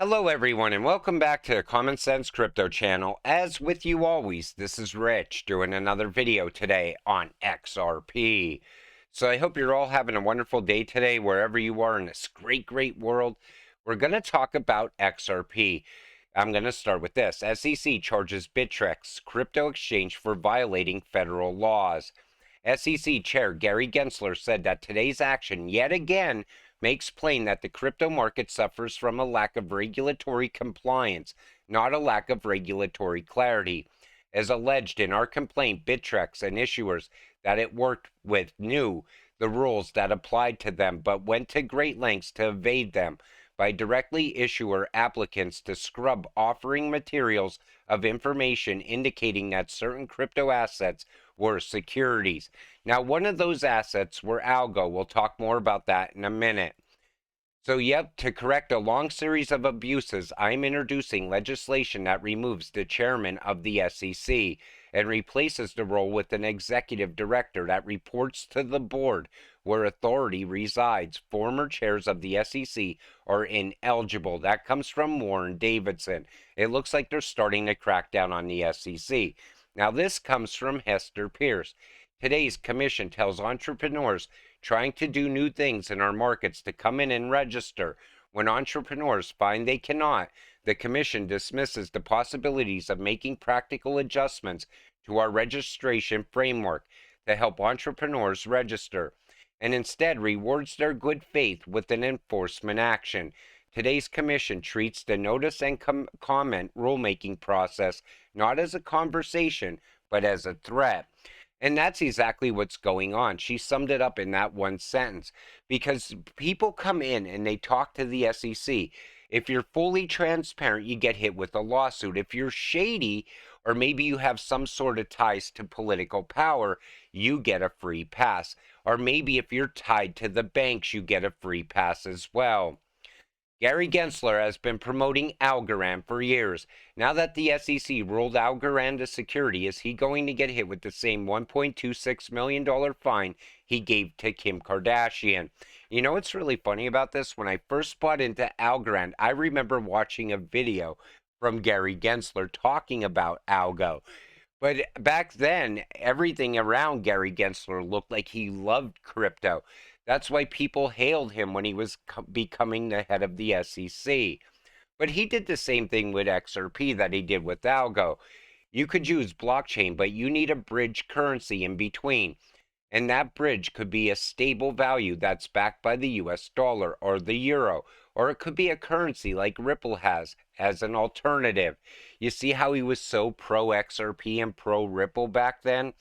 Hello, everyone, and welcome back to Common Sense Crypto channel. As with you always, this is Rich doing another video today on XRP. So I hope you're all having a wonderful day today, wherever you are in this great world. We're going to talk about XRP. I'm going to start with this. SEC charges Bittrex crypto exchange for violating federal laws. SEC Chair Gary Gensler said that today's action yet again makes plain that the crypto market suffers from a lack of regulatory compliance, not a lack of regulatory clarity. As alleged in our complaint, Bittrex and issuers that it worked with knew the rules that applied to them but went to great lengths to evade them by directly issuer applicants to scrub offering materials of information indicating that certain crypto assets were securities. Now, one of those assets were algo. We'll talk more about that in a minute. So, yep, to correct a long series of abuses, I'm introducing legislation that removes the chairman of the SEC and replaces the role with an executive director that reports to the board where authority resides. Former chairs of the SEC are ineligible. That comes from Warren Davidson. It looks like they're starting to crack down on the SEC. Now, this comes from Hester Pierce. Today's commission tells entrepreneurs trying to do new things in our markets to come in and register. When entrepreneurs find they cannot, the Commission dismisses the possibilities of making practical adjustments to our registration framework to help entrepreneurs register, and instead rewards their good faith with an enforcement action. Today's Commission treats the notice and comment rulemaking process not as a conversation, but as a threat. And that's exactly what's going on. She summed it up in that one sentence because people come in and they talk to the SEC. If you're fully transparent, you get hit with a lawsuit. If you're shady, or maybe you have some sort of ties to political power, you get a free pass. Or maybe if you're tied to the banks, you get a free pass as well. Gary Gensler has been promoting Algorand for years. Now that the SEC ruled Algorand a security, is he going to get hit with the same $1.26 million fine he gave to Kim Kardashian? You know what's really funny about this? When I first bought into Algorand, I remember watching a video from Gary Gensler talking about Algo. But back then, everything around Gary Gensler looked like he loved crypto. That's why people hailed him when he was becoming the head of the SEC. But he did the same thing with XRP that he did with Algo. You could use blockchain, but you need a bridge currency in between. And that bridge could be a stable value that's backed by the US dollar or the euro, or it could be a currency like Ripple has as an alternative. You see how he was so pro XRP and pro Ripple back then?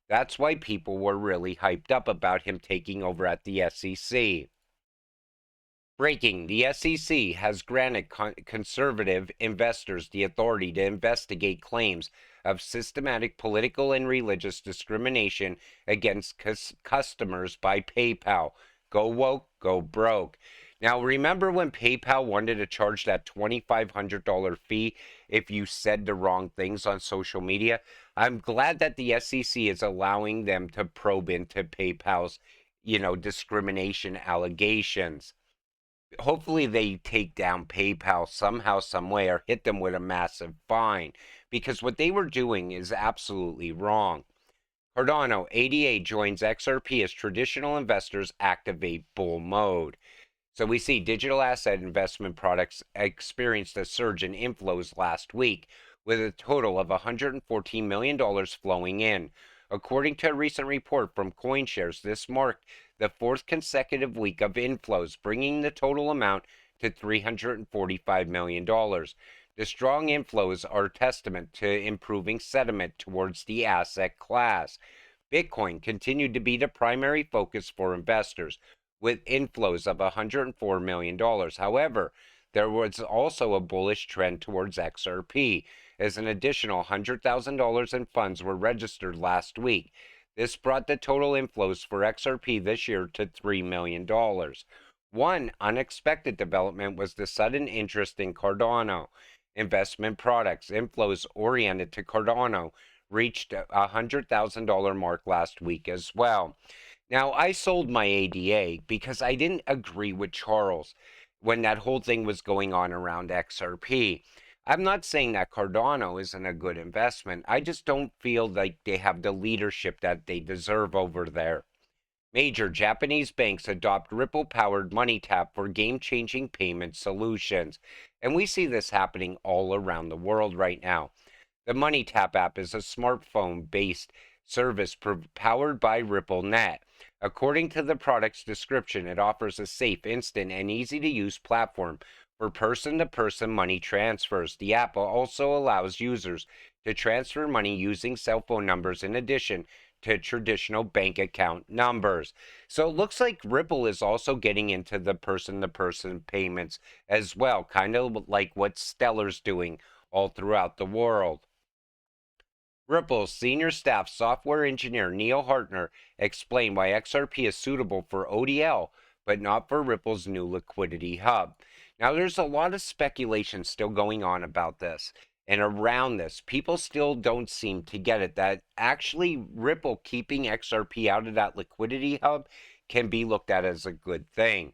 That's why people were really hyped up about him taking over at the SEC. Breaking: the SEC has granted conservative investors the authority to investigate claims of systematic political and religious discrimination against customers by PayPal. Go woke, go broke. Now, remember when PayPal wanted to charge that $2,500 fee if you said the wrong things on social media? I'm glad that the SEC is allowing them to probe into PayPal's, discrimination allegations. Hopefully they take down PayPal somehow, some way, or hit them with a massive fine because what they were doing is absolutely wrong. Cardano, ADA joins XRP as traditional investors activate bull mode. So we see digital asset investment products experienced a surge in inflows last week, with a total of $114 million flowing in. According to a recent report from CoinShares, this marked the fourth consecutive week of inflows, bringing the total amount to $345 million. The strong inflows are a testament to improving sentiment towards the asset class. Bitcoin continued to be the primary focus for investors, with inflows of $104 million. However, there was also a bullish trend towards XRP, as an additional $100,000 in funds were registered last week. This brought the total inflows for XRP this year to $3 million. One unexpected development was the sudden interest in Cardano investment products. Inflows oriented to Cardano reached a $100,000 mark last week as well. Now, I sold my ADA because I didn't agree with Charles. when that whole thing was going on around XRP. I'm not saying that Cardano isn't a good investment. I just don't feel like they have the leadership that they deserve over there. Major Japanese banks adopt Ripple powered money tap for game changing payment solutions. And we see this happening all around the world right now. The Money Tap app is a smartphone based service powered by RippleNet. According to the product's description, it offers a safe, instant, and easy to use platform for person to person money transfers. The app also allows users to transfer money using cell phone numbers in addition to traditional bank account numbers. So it looks like Ripple is also getting into the person to person payments as well, kind of like what Stellar's doing all throughout the world. Ripple's senior staff software engineer Neil Hartner explained why XRP is suitable for ODL, but not for Ripple's new liquidity hub. Now, there's a lot of speculation still going on about this and around this. People still don't seem to get it that actually Ripple keeping XRP out of that liquidity hub can be looked at as a good thing.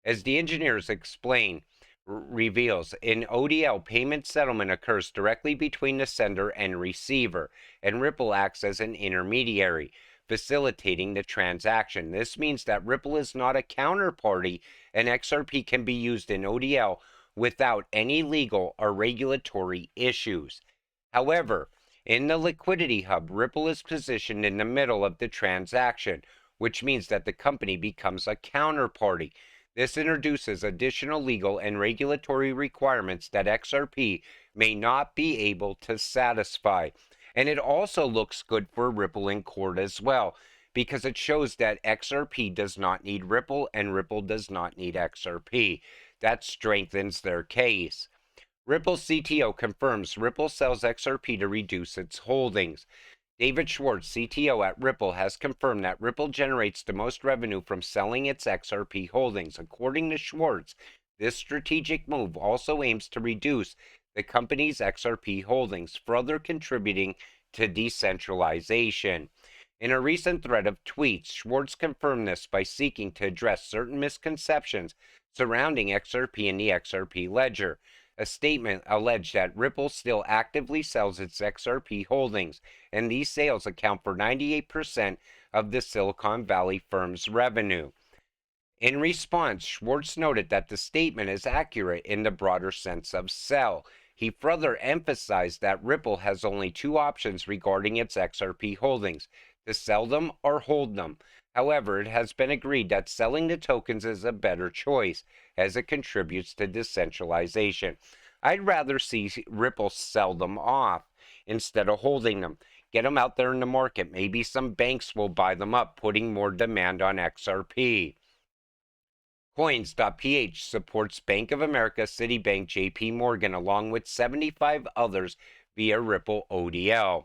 As the engineers explain, reveals in ODL, payment settlement occurs directly between the sender and receiver, and Ripple acts as an intermediary, facilitating the transaction. This means that Ripple is not a counterparty, and XRP can be used in ODL without any legal or regulatory issues. However, in the liquidity hub, Ripple is positioned in the middle of the transaction, which means that the company becomes a counterparty. This introduces additional legal and regulatory requirements that XRP may not be able to satisfy. And it also looks good for Ripple in court as well, because it shows that XRP does not need Ripple and Ripple does not need XRP. That strengthens their case. Ripple CTO confirms Ripple sells XRP to reduce its holdings. David Schwartz, CTO at Ripple, has confirmed that Ripple generates the most revenue from selling its XRP holdings. According to Schwartz, this strategic move also aims to reduce the company's XRP holdings, further contributing to decentralization. In a recent thread of tweets, Schwartz confirmed this by seeking to address certain misconceptions surrounding XRP and the XRP ledger. A statement alleged that Ripple still actively sells its XRP holdings, and these sales account for 98% of the Silicon Valley firm's revenue. In response, Schwartz noted that the statement is accurate in the broader sense of sell. He further emphasized that Ripple has only two options regarding its XRP holdings: to sell them or hold them. However, it has been agreed that selling the tokens is a better choice, as it contributes to decentralization. I'd rather see Ripple sell them off instead of holding them. Get them out there in the market. Maybe some banks will buy them up, putting more demand on XRP. Coins.ph supports Bank of America, Citibank, JP Morgan, along with 75 others via Ripple ODL.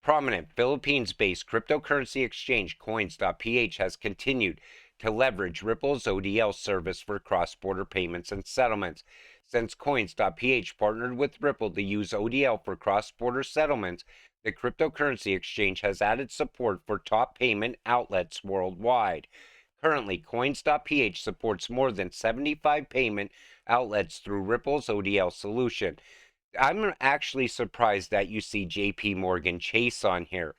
Prominent Philippines-based cryptocurrency exchange Coins.ph has continued to leverage Ripple's ODL service for cross-border payments and settlements. Since Coins.ph partnered with Ripple to use ODL for cross-border settlements, the cryptocurrency exchange has added support for top payment outlets worldwide. Currently, Coins.ph supports more than 75 payment outlets through Ripple's ODL solution. I'm actually surprised that you see JP Morgan Chase on here.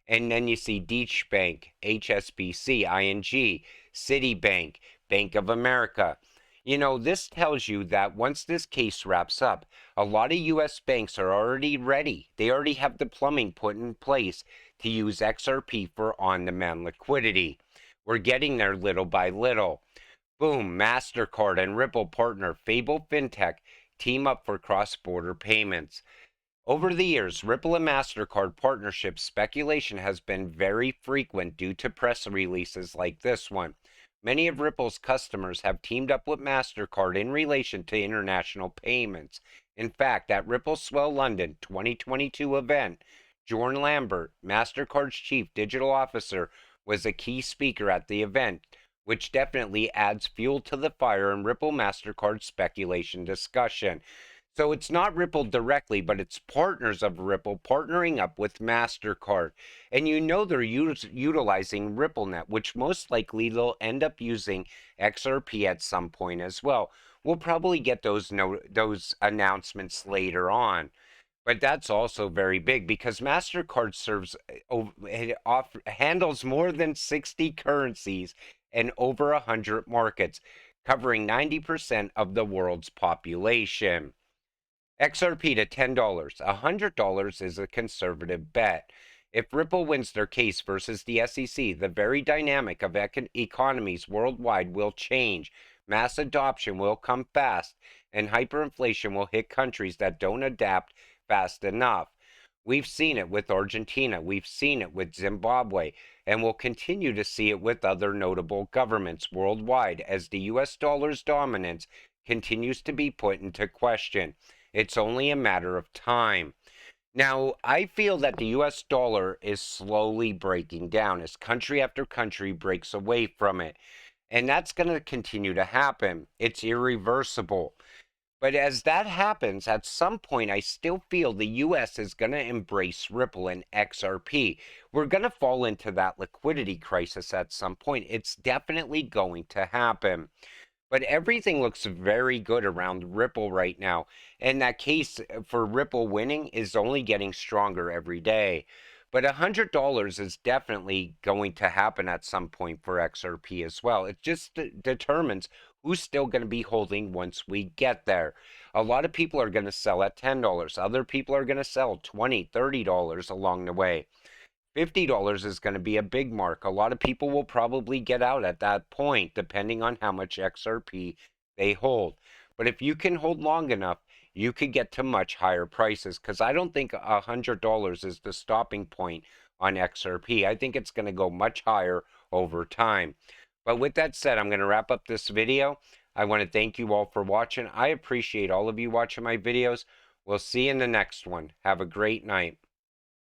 And then you see Deutsche Bank, HSBC, ING, Citibank, Bank of America. You know, this tells you that once this case wraps up, a lot of U.S. banks are already ready. They already have the plumbing put in place to use XRP for on-demand liquidity. We're getting there little by little. Boom, MasterCard and Ripple partner Fable FinTech team up for cross-border payments. Over the years, Ripple and MasterCard partnership speculation has been very frequent due to press releases like this one. Many of Ripple's customers have teamed up with MasterCard in relation to international payments. In fact, at Ripple Swell London 2022 event, Jorn Lambert, MasterCard's chief digital officer, was a key speaker at the event, which definitely adds fuel to the fire in Ripple MasterCard speculation discussion. So it's not Ripple directly, but it's partners of Ripple partnering up with MasterCard. And you know they're utilizing RippleNet, which most likely they'll end up using XRP at some point as well. We'll probably get those announcements later on. But that's also very big because MasterCard handles more than 60 currencies and over 100 markets, covering 90% of the world's population. XRP to $10. $100 is a conservative bet. If Ripple wins their case versus the SEC, the very dynamic of economies worldwide will change. Mass adoption will come fast, and hyperinflation will hit countries that don't adapt fast enough. We've seen it with Argentina, we've seen it with Zimbabwe, and we'll continue to see it with other notable governments worldwide as the US dollar's dominance continues to be put into question. It's only a matter of time. Now, I feel that the US dollar is slowly breaking down as country after country breaks away from it. And that's going to continue to happen. It's irreversible. But as that happens, at some point, I still feel the US is going to embrace Ripple and XRP. We're going to fall into that liquidity crisis at some point. It's definitely going to happen. But everything looks very good around Ripple right now. And that case for Ripple winning is only getting stronger every day. But $100 is definitely going to happen at some point for XRP as well. It just determines who's still going to be holding once we get there. A lot of people are going to sell at $10. Other people are going to sell $20, $30 along the way. $50 is going to be a big mark. A lot of people will probably get out at that point, depending on how much XRP they hold. But if you can hold long enough, you could get to much higher prices because I don't think $100 is the stopping point on XRP. I think it's going to go much higher over time. But with that said, I'm going to wrap up this video. I want to thank you all for watching. I appreciate all of you watching my videos. We'll see you in the next one. Have a great night.